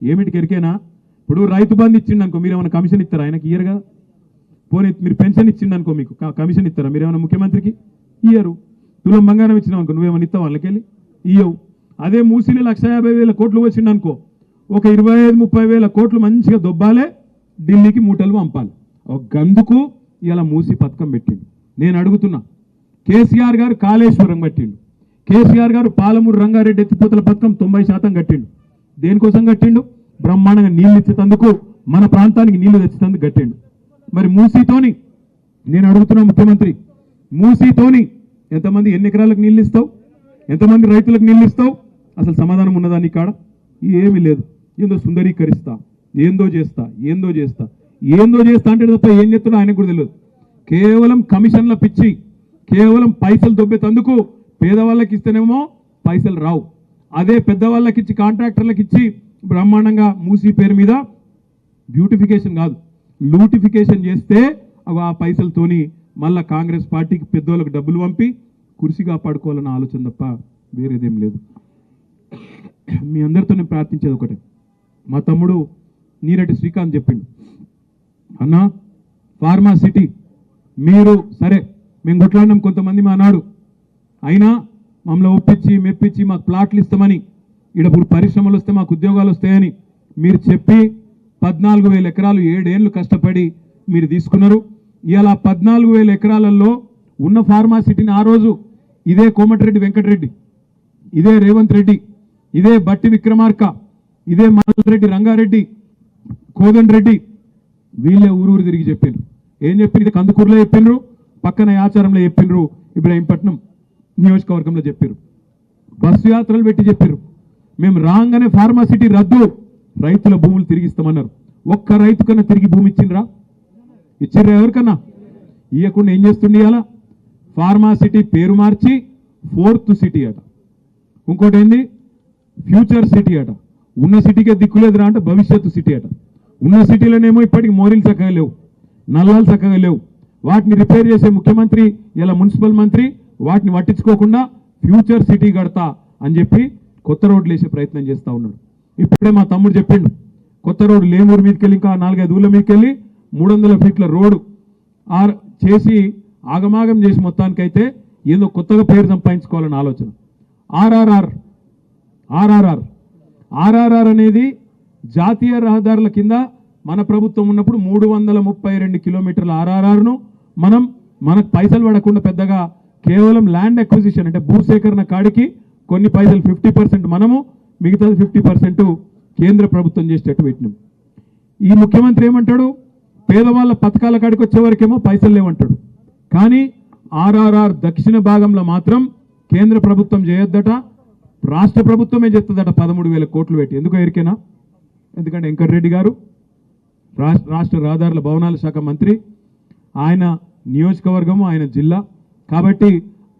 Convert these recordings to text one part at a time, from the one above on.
ఏమిటికి ఎరికేనా? ఇప్పుడు రైతు బంధు ఇచ్చిండు అనుకో, మీరు ఏమైనా కమిషన్ ఇస్తారా? ఆయనకి ఇయ్యరు కదా. పోనీ మీరు పెన్షన్ ఇచ్చిండు అనుకో, మీకు కమిషన్ ఇస్తారా? మీరు ఏమైనా ముఖ్యమంత్రికి ఇయ్యరు. తులం బంగారం ఇచ్చినావు అనుకో, నువ్వేమైనా ఇస్తావు వాళ్ళకెళ్ళి? ఇయ్యవు. అదే మూసీలో 1,50,000 కోట్లు వచ్చిండు అనుకో, ఒక 25-30 వేల కోట్లు మంచిగా దొబ్బాలే, ఢిల్లీకి మూటలు పంపాలి. ఒక గందుకు ఇలా మూసి పథకం పెట్టిండు. నేను అడుగుతున్నా, కేసీఆర్ గారు కాళేశ్వరం కట్టిండు, కేసీఆర్ గారు పాలమూరు రంగారెడ్డి ఎత్తిపోతల పథకం 90% కట్టిండు. దేనికోసం కట్టిండు? బ్రహ్మాండంగా నీళ్ళు ఇచ్చేందుకు, మన ప్రాంతానికి నీళ్లు తెచ్చేందుకు కట్టిండు. మరి మూసీతోని నేను అడుగుతున్నా ముఖ్యమంత్రి, మూసీతోని ఎంతమంది ఎన్ని ఎకరాలకు నీళ్ళు ఇస్తావు? ఎంతమంది రైతులకు నీళ్ళు ఇస్తావు? అసలు సమాధానం ఉన్నదా నీ కాడ? ఏమీ లేదు. ఏందో సుందరీకరిస్తా, ఏందో చేస్తా, ఏందో చేస్తా, ఏందో చేస్తా అంటే తప్ప ఏం చేస్తున్నా ఆయనకు కూడా తెలియదు. కేవలం కమిషన్ల పిచ్చి, కేవలం పైసలు దొబ్బేతందుకు. పేదవాళ్ళకి ఇస్తేనేమో పైసలు రావు, అదే పెద్దవాళ్ళకి ఇచ్చి కాంట్రాక్టర్లకు ఇచ్చి బ్రహ్మాండంగా మూసీ పేరు మీద బ్యూటిఫికేషన్ కాదు లూటిఫికేషన్ చేస్తే ఆ పైసలతోని మళ్ళా కాంగ్రెస్ పార్టీకి పెద్దోళ్ళకి డబ్బులు పంపి కుర్చీ కాపాడుకోవాలన్న ఆలోచన తప్ప వేరేదేం లేదు. మీ అందరితో నేను ప్రార్థించేది ఒకటే, మా తమ్ముడు నీరటి శ్రీకాంత్ చెప్పిండు, అన్న ఫార్మా సిటీ మీరు సరే మేము కొట్లాడినాం కొంతమంది మా నాడు, అయినా మమ్మల్ని ఒప్పించి మెప్పించి మాకు ప్లాట్లు ఇస్తామని, ఇక్కడ పరిశ్రమలు వస్తే మాకు ఉద్యోగాలు వస్తాయని మీరు చెప్పి 14,000 ఎకరాలు 7 ఏళ్ళు కష్టపడి మీరు తీసుకున్నారు. ఇలా 14,000 ఎకరాలలో ఉన్న ఫార్మా సిటీని ఆ రోజు ఇదే కోమటిరెడ్డి వెంకటరెడ్డి, ఇదే రేవంత్ రెడ్డి, ఇదే బట్టి విక్రమార్క, ఇదే మల్రెడ్డి రంగారెడ్డి, కోదండ్ రెడ్డి వీళ్ళే ఊరూరు తిరిగి చెప్పిండ్రు. ఏం చెప్పిండ్రు? ఇది కందుకూరులో చెప్పిండ్రు, పక్కన ఆచారంలో చెప్పిండ్రు, ఇబ్రాహీంపట్నం నియోజకవర్గంలో చెప్పారు, బస్సు యాత్రలు పెట్టి చెప్పారు. మేము రాగానే ఫార్మా సిటీ రద్దు, రైతుల భూములు తిరిగిస్తామన్నారు. ఒక్క రైతు కన్నా తిరిగి భూమి ఇచ్చిండ్రా? ఇచ్చిర్రా? ఎవరికన్నా ఇవ్వకుండా ఏం చేస్తుండే? అలా ఫార్మా సిటీ పేరు మార్చి 4th సిటీ అట, ఇంకోటి ఏంది ఫ్యూచర్ సిటీ అట. ఉన్న సిటీకే దిక్కులేదురా అంటే భవిష్యత్తు సిటీ అట. ఉన్న సిటీలోనేమో ఇప్పటికి మోరీలు చక్కగా లేవు, నల్లాలు చక్కగా లేవు. వాటిని రిపేర్ చేసే ముఖ్యమంత్రి, ఇలా మున్సిపల్ మంత్రి వాటిని పట్టించుకోకుండా ఫ్యూచర్ సిటీ కడతా అని చెప్పి కొత్త రోడ్లు వేసే ప్రయత్నం చేస్తూ ఉన్నాడు. ఇప్పుడే మా తమ్ముడు చెప్పిండు, కొత్త రోడ్డు లేమూరు మీదకి వెళ్ళి ఇంకా 4-5 ఊళ్ళ మీదకి వెళ్ళి 300 ఫీట్ల రోడ్డు చేసి ఆగమాగం చేసి మొత్తానికైతే ఏదో కొత్తగా పేరు సంపాదించుకోవాలని ఆలోచన. ఆర్ఆర్ఆర్ అనేది జాతీయ రహదారుల కింద మన ప్రభుత్వం ఉన్నప్పుడు 332 కిలోమీటర్ల ఆర్ఆర్ఆర్ను మనకు పైసలు పడకుండా పెద్దగా కేవలం ల్యాండ్ అక్విజిషన్ అంటే భూసేకరణ కాడికి కొన్ని పైసలు 50% మనము, మిగతాది 50% కేంద్ర ప్రభుత్వం చేసేటట్టు పెట్టినాం. ఈ ముఖ్యమంత్రి ఏమంటాడు? పేదవాళ్ళ పథకాల కాడికి వచ్చే వరకేమో పైసలు లేవంటాడు, కానీ ఆర్ఆర్ఆర్ దక్షిణ భాగంలో మాత్రం కేంద్ర ప్రభుత్వం చేయొద్దట, రాష్ట్ర ప్రభుత్వమే చేస్తుందట 13,000 కోట్లు పెట్టి. ఎందుకో ఎరికేనా? ఎందుకంటే వెంకటరెడ్డి గారు రాష్ట్ర రహదారుల భవనాల శాఖ మంత్రి, ఆయన నియోజకవర్గము, ఆయన జిల్లా కాబట్టి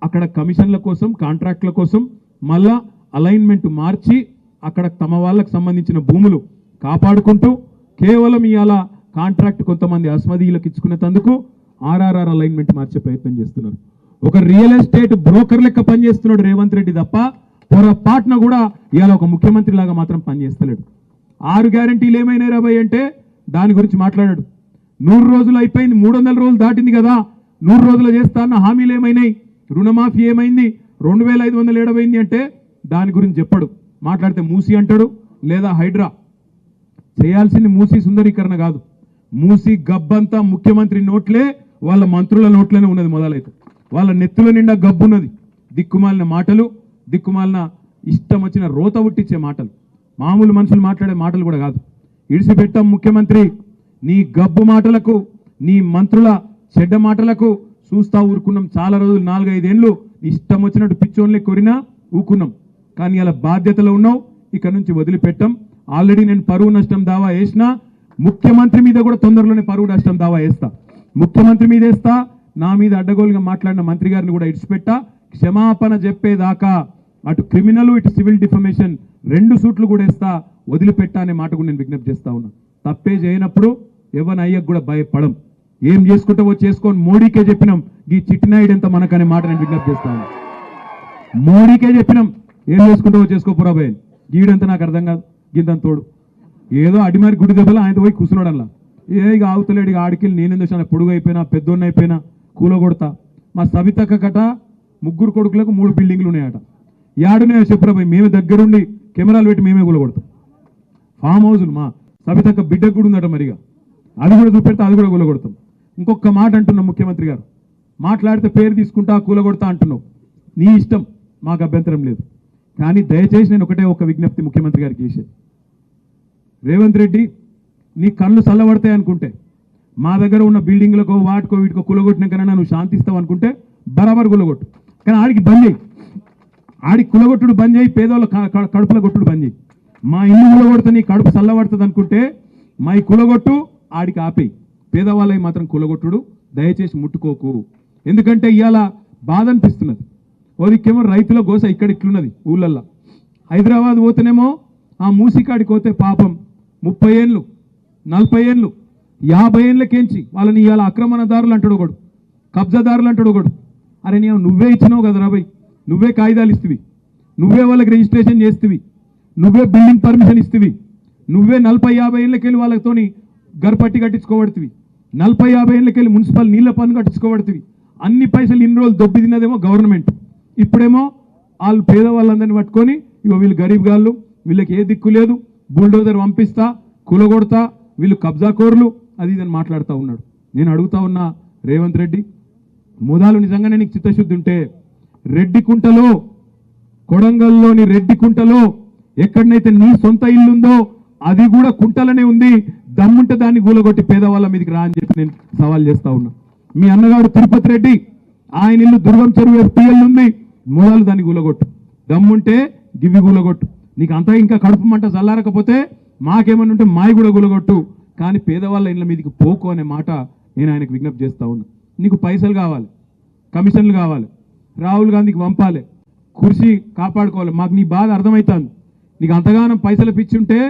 అక్కడ కమిషన్ల కోసం, కాంట్రాక్టుల కోసం మళ్ళా అలైన్మెంట్ మార్చి అక్కడ తమ వాళ్ళకు సంబంధించిన భూములు కాపాడుకుంటూ కేవలం ఇవాళ కాంట్రాక్ట్ కొంతమంది అస్మదీయులకు ఇచ్చుకునేందుకు ఆర్ఆర్ఆర్ అలైన్మెంట్ మార్చే ప్రయత్నం చేస్తున్నారు. ఒక రియల్ ఎస్టేట్ బ్రోకర్ లెక్క పనిచేస్తున్నాడు రేవంత్ రెడ్డి తప్ప పొరపాటున కూడా ఇవాళ ఒక ముఖ్యమంత్రి లాగా మాత్రం పనిచేస్తలేడు. 6 గ్యారంటీలు ఏమైనాయి రాబాయ్ అంటే దాని గురించి మాట్లాడాడు. 100 రోజులు అయిపోయింది, 300 రోజులు దాటింది కదా, 100 రోజులు చేస్తా అన్న హామీలు ఏమైనాయి? రుణమాఫీ ఏమైంది? 2,500 ఏడవైంది అంటే దాని గురించి చెప్పడు. మాట్లాడితే మూసీ అంటాడు, లేదా హైడ్రా. చేయాల్సింది మూసీ సుందరీకరణ కాదు, మూసీ గబ్బంతా ముఖ్యమంత్రి నోట్లే, వాళ్ళ మంత్రుల నోట్లోనే ఉన్నది. మొదలైతే వాళ్ళ నెత్తుల నిండా గబ్బున్నది. దిక్కుమాలిన మాటలు, దిక్కుమాలిన ఇష్టం వచ్చిన రోత ఉట్టించే మాటలు, మామూలు మనుషులు మాట్లాడే మాటలు కూడా కాదు. ఇడిసిపెట్టాం ముఖ్యమంత్రి, నీ గబ్బు మాటలకు, నీ మంత్రుల చెడ్డ మాటలకు చూస్తా ఊరుకున్నాం చాలా రోజులు. 4-5 ఏళ్ళు ఇష్టం వచ్చినట్టు పిచ్చోన్లే కొరినా ఊకున్నాం. కానీ అలా బాధ్యతలో ఉన్నావు, ఇక్కడ నుంచి వదిలిపెట్టాం. ఆల్రెడీ నేను పరువు నష్టం దావా వేసినా, ముఖ్యమంత్రి మీద కూడా తొందరలోనే పరువు నష్టం దావా వేస్తా. ముఖ్యమంత్రి మీద వేస్తా, నా మీద అడ్డగోలుగా మాట్లాడిన మంత్రి గారిని కూడా ఇడిచిపెట్టా. క్షమాపణ చెప్పేదాకా అటు క్రిమినల్ ఇటు సివిల్ డిఫమేషన్ 2 సూట్లు కూడా వేస్తా, వదిలిపెట్టా అనే మాట కూడా నేను విజ్ఞప్తి చేస్తా ఉన్నా. తప్పే చేయనప్పుడు ఎవరిని అయ్యకు కూడా భయపడం. ఏం చేసుకుంటావో చేసుకొని మోడీకే చెప్పినాం, ఈ చిట్టినాయుడు ఎంత మనకనే మాట నేను విజ్ఞప్తి చేస్తా ఉన్నా. మోడీకే చెప్పినాం, ఏం చేసుకుంటావో చేసుకోపోరా భయ, గీడంతా నాకు అర్థం కాదు, గింత తోడు ఏదో అడిమారి గుడి దెబ్బలు ఆయన పోయి కూర్చున్నాడు అలా. ఇక ఆవుతలేడు, ఇక ఆడికెళ్ళి నేనేందో పొడుగు అయిపోయినా పెద్దోన్న అయిపోయినా కూల కొడతా. మా సవితక్క కట 3 కొడుకులకు 3 బిల్డింగ్లు ఉన్నాయట. యాడున్నాయో చెప్పురా, మేమే దగ్గరుండి కెమెరాలు పెట్టి మేమే కూల కొడతాం. ఫామ్ హౌజులు మా సవితక్క బిడ్డకు కూడా ఉందట, మరిగా అది కూడా చూపెడితే అది కూడా కూల కొడతాం. ఇంకొక మాట అంటున్నాం, ముఖ్యమంత్రి గారు మాట్లాడితే పేరు తీసుకుంటా కూలగొడతా అంటున్నావు, నీ ఇష్టం, మాకు అభ్యంతరం లేదు. కానీ దయచేసి నేను ఒక విజ్ఞప్తి ముఖ్యమంత్రి గారికి చేసేది, రేవంత్ రెడ్డి నీ కళ్ళు చల్లబడతాయి అనుకుంటే మా దగ్గర ఉన్న బిల్డింగ్లకో వాటికో వీటికో కూలగొట్టినాకన్నా నువ్వు శాంతిస్తావు అనుకుంటే బరాబర్ కూలగొట్టు. కానీ ఆడికి బంద్ చేయి, ఆడికి కూలగొట్టుడు బంద్ చేయి, పేదవాళ్ళ కడుపుల కొట్టుడు బంద్ చేయి. మా ఇల్లు కూలగొడితే నీ కడుపు చల్లబడుతుంది అనుకుంటే మా ఈ కూలగొట్టు, ఆడికి ఆపేయి. పేదవాళ్ళకి మాత్రం కూలగొట్టుడు దయచేసి ముట్టుకోకు. ఎందుకంటే ఇవాళ బాధ అనిపిస్తున్నది. ఓదికేమో రైతుల గోస ఇక్కడ ఇట్లున్నది ఊళ్ళల్లో. హైదరాబాద్ పోతేనేమో ఆ మూసికాడికి పోతే పాపం 30 ఏళ్ళు 40 ఏళ్ళు 50 ఏళ్ళకేంచి వాళ్ళని ఇవాళ ఆక్రమణదారులు అంటాడు ఒకడు, కబ్జాదారులు అంటాడు ఒకడు. అరే నువ్వే ఇచ్చినావు కదా రాబోయ్, నువ్వే కాగితాలు ఇస్తువి, నువ్వే వాళ్ళకి రిజిస్ట్రేషన్ చేస్తువి, నువ్వే బిల్డింగ్ పర్మిషన్ ఇస్తువి, నువ్వే 40-50 ఏళ్ళకెళ్ళి వాళ్ళతోని గర్పట్టి కట్టించుకోబడుతుంది, 40-50 ఏళ్ళకెళ్ళి మున్సిపల్ నీళ్ల పన్ను కట్టించుకోబడుతుంది. అన్ని పైసలు ఇన్ని రోజులు దొబ్బి తిన్నదేమో గవర్నమెంట్. ఇప్పుడేమో వాళ్ళు పేదవాళ్ళందరినీ పట్టుకొని ఇగో వీళ్ళు గరీబ్ గాళ్ళు, వీళ్ళకి ఏ దిక్కు లేదు, బుల్డోజర్ పంపిస్తా, కూలగొడతా, వీళ్ళు కబ్జాకోర్లు, అది ఇదని మాట్లాడుతూ ఉన్నాడు. నేను అడుగుతా ఉన్నా రేవంత్ రెడ్డి, మోదాలు నిజంగానే నీకు చిత్తశుద్ధి ఉంటే రెడ్డికుంటలో, కొడంగల్లోని రెడ్డికుంటలో ఎక్కడనైతే నీ సొంత ఇల్లుందో అది కూడా కుంటలనే ఉంది, దమ్ముంటే దాన్ని గూలగొట్టి పేదవాళ్ళ మీదకి రా అని చెప్పి నేను సవాల్ చేస్తా ఉన్నా. మీ అన్నగాడు తిరుపతి రెడ్డి, ఆయన ఇల్లు దుర్గం చెరువు FTL ఉంది, మూలాలు దాన్ని గూలగొట్టు, దమ్ముంటే గివ్వి గూలగొట్టు. నీకు అంతా ఇంకా కడుపు మంట చల్లారకపోతే మాకేమన్నా ఉంటే మాయి కూడా గూలగొట్టు, కానీ పేదవాళ్ళ ఇళ్ళ మీదకి పోకు అనే మాట నేను ఆయనకు విజ్ఞప్తి చేస్తా ఉన్నా. నీకు పైసలు కావాలి, కమిషన్లు కావాలి, రాహుల్ గాంధీకి పంపాలి, కుర్చీ కాపాడుకోవాలి, మాకు నీ బాధ అర్థమవుతుంది. నీకు అంతగానం పైసలు పిచ్చుంటే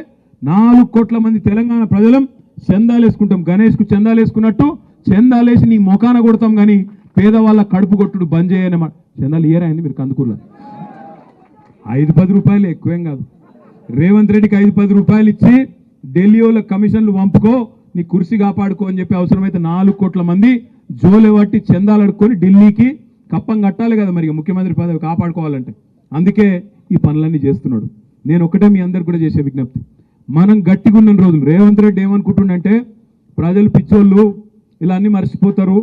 4 కోట్ల మంది తెలంగాణ ప్రజలం చందాలు వేసుకుంటాం, గణేష్కు చందాలు వేసుకున్నట్టు చందాలేసి నీ మొఖాన కొడతాం, కానీ పేదవాళ్ళ కడుపు కొట్టుడు బంద్ చేయనమాట. చందాలు ఇయ్యరాయండి మీరు కందుకూరులో, 5-10 రూపాయలు ఎక్కువేం కాదు. రేవంత్ రెడ్డికి 5-10 రూపాయలు ఇచ్చి ఢిల్లీ వాళ్ళ కమిషన్లు పంపుకో, నీ కుర్చీ కాపాడుకో అని చెప్పి అవసరమైతే 4 కోట్ల మంది జోలే పట్టి చందాలు అడుక్కొని ఢిల్లీకి కప్పం కట్టాలి కదా మరి ముఖ్యమంత్రి పదవి కాపాడుకోవాలంటే. అందుకే ఈ పనులన్నీ చేస్తున్నాడు. నేను ఒకటే మీ అందరికి కూడా చేసే విజ్ఞప్తి, మనం గట్టిగా ఉన్న రోజులు రేవంత్ రెడ్డి ఏమనుకుంటుండంటే ప్రజలు పిచ్చోళ్ళు ఇలా అన్నీ మర్చిపోతారు,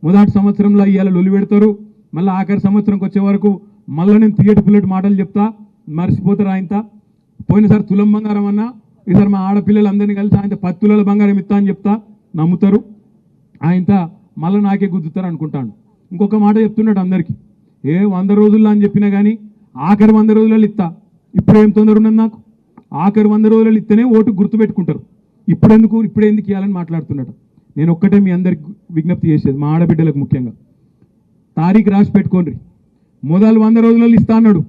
మొదటి సంవత్సరంలో ఇవాళ లొలి పెడతారు, మళ్ళీ ఆఖరి సంవత్సరంకి వచ్చే వరకు మళ్ళీ నేను తీయటి పుల్లటి మాటలు చెప్తా, మర్చిపోతారు. ఆయనత పోయినసారి తులం బంగారం అన్నా, ఈసారి మా ఆడపిల్లలందరినీ కలిసి ఆయన 10 తులాల బంగారం ఇస్తా అని చెప్తా, నమ్ముతారు. ఆయనత మళ్ళీ నాకే గుద్దుతారు అనుకుంటాను. ఇంకొక మాట చెప్తున్నాడు అందరికీ, 100 రోజుల్లో అని చెప్పినా కానీ ఆఖరి 100 రోజులలో ఇస్తా. ఇప్పుడు ఏం తొందర ఉన్నది నాకు, ఆఖరి 100 రోజులలో ఇస్తేనే ఓటు గుర్తుపెట్టుకుంటారు, ఇప్పుడెందుకు ఇవ్వాలని మాట్లాడుతున్నాడు. నేను ఒక్కటే మీ అందరికి విజ్ఞప్తి చేసేది, మా ఆడబిడ్డలకు ముఖ్యంగా తారీఖు రాసి పెట్టుకోండి. మొదలు 100 రోజులలో ఇస్తా అన్నాడు,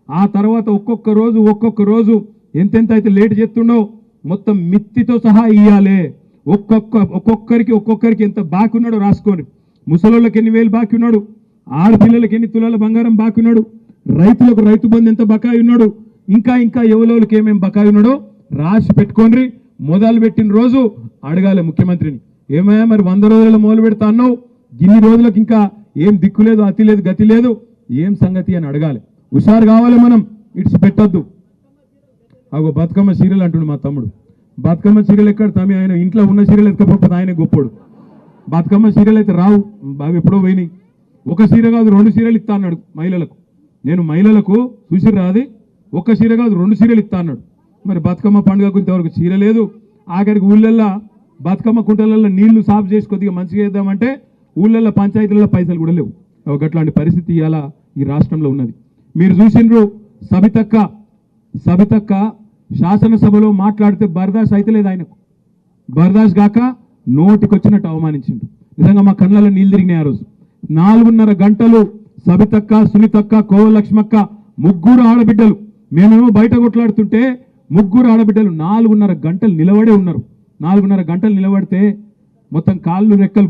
ఆ తర్వాత ఒక్కొక్క రోజు ఎంతెంత అయితే లేట్ చేస్తుండో మొత్తం మిత్తితో సహా ఇవ్వాలి. ఒక్కొక్కరికి ఎంత బాకీ ఉన్నాడో రాసుకోండి. ముసలోళ్ళకి ఎన్ని వేలు బాకీ ఉన్నాడు, ఆడపిల్లలకి ఎన్ని తులాల బంగారం బాకీ ఉన్నాడు, రైతులకు రైతు బంధు ఎంత బకాయి ఉన్నాడు, ఇంకా ఎవరికి ఏమేమి బకాయి ఉన్నాడో రాసి పెట్టుకోండి. మొదలు పెట్టిన రోజు అడగాలి ముఖ్యమంత్రిని, ఏమయ్యా మరి 100 రోజులలో మొదలు పెడతా అన్నావు, ఇన్ని రోజులకు ఇంకా ఏం దిక్కు లేదు, అతి లేదు, గతి లేదు, ఏం సంగతి అని అడగాలి. హుషారు కావాలి, మనం ఇట్స్ పెట్టద్దు. అగో బతుకమ్మ సీరియల్ అంటుండు మా తమ్ముడు, బతుకమ్మ సీరియల్ ఎక్కడ తమ్మి, ఆయన ఇంట్లో ఉన్న సీరియల్ ఎత్తుకపోతే ఆయన గొప్పోడు. బతుకమ్మ సీరియల్ అయితే రావు, బాగా ఎప్పుడో పోయినాయి. ఒక సీర కాదు 2 సీరియల్ ఇస్తా అన్నాడు మహిళలకు. నేను మహిళలకు చూసి రాది, ఒక్క సీర కాదు 2 సీరియల్ ఇస్తా అన్నాడు. మరి బతుకమ్మ పండుగకు ఇంతవరకు చీర లేదు. ఆఖరికి ఊళ్ళల్లో బతుకమ్మ కుంటలలో నీళ్లు సాఫ్ చేసి కొద్దిగా మంచిగా చేద్దామంటే ఊళ్ళల్లో పంచాయతీలలో పైసలు కూడా లేవు. అట్లాంటి పరిస్థితి ఇవాళ ఈ రాష్ట్రంలో ఉన్నది. మీరు చూసిండ్రు సబితక్క శాసనసభలో మాట్లాడితే బర్దాష్ అయితే లేదు ఆయనకు, బర్దాష్ గాక నోటికొచ్చినట్టు అవమానించిండు. నిజంగా మా కళ్ళలో నీళ్ళు తిరిగినాయి ఆ రోజు. 4:30 గంటలు సబితక్క, సునీతక్క, కోవలక్ష్మక్క 3 ఆడబిడ్డలు, మేమేమో బయట కొట్లాడుతుంటే 3 ఆడబిడ్డలు 4:30 గంటలు నిలబడే ఉన్నారు. 4:30 గంటలు నిలబడితే మొత్తం కాళ్ళు రెక్కలు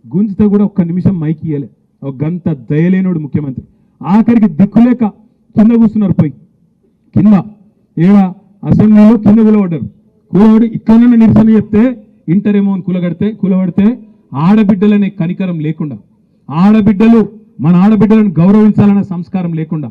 గుంజితే కూడా ఒక్క నిమిషం మైకి ఇయ్యలే. ఒక గంట దయలేనోడు ముఖ్యమంత్రి. ఆఖరికి దిక్కులేక కింద కూర్చున్నారు, పోయి కింద అసెంబ్లీలో కింద కూలబడ్డారు. కూలబడి ఇక్కడనే నిరసన చెప్తే ఇంటరేమో అని కూలబడితే ఆడబిడ్డలనే కనికరం లేకుండా, ఆడబిడ్డలు మన ఆడబిడ్డలను గౌరవించాలనే సంస్కారం లేకుండా